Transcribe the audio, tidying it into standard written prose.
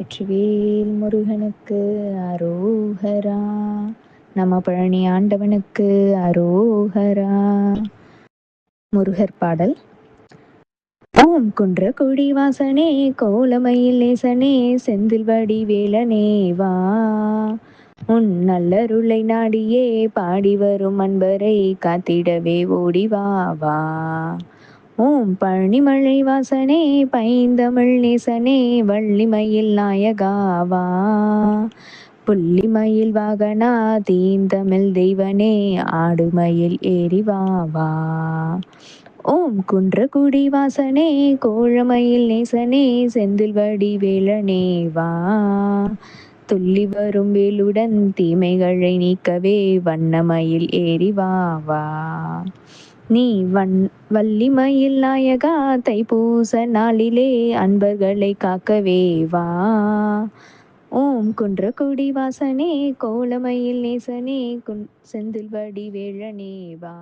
வெற்றிவேல் முருகனுக்கு அரோகரா. நம பழனி ஆண்டவனுக்கு அரோகரா. முருகர் பாடல். ஓம் குன்ற கொடி வாசனே கோலமயில் நேசனே செந்தில் வடி வேலனே வா. உன் நல்லருளை நாடியே பாடி வரும் அன்பரை காத்திடவே ஓடி வா வா. ஓம் பழனிமலை வாசனே பைந்தமிழ் நேசனே வள்ளிமயில் நாயகாவா. புள்ளிமயில் வாகனா தீந்தமிழ் தெய்வனே ஆடுமயில் ஏறிவாவா. ஓம் குன்றக்குடி வாசனே கோழமயில் நேசனே செந்தில் வடி வேலனே வா. துள்ளி வரும் வேலுடன் தீமைகளை நீக்கவே வண்ணமயில் ஏறிவாவா. நீ வள்ளிமயில் நாயகா தைப்பூச நாளிலே அன்பர்களை காக்கவே வா. ஓம் குன்றக்குடி வாசனே கோலமயில் நேசனே செந்தில் வடி வேலனே வா.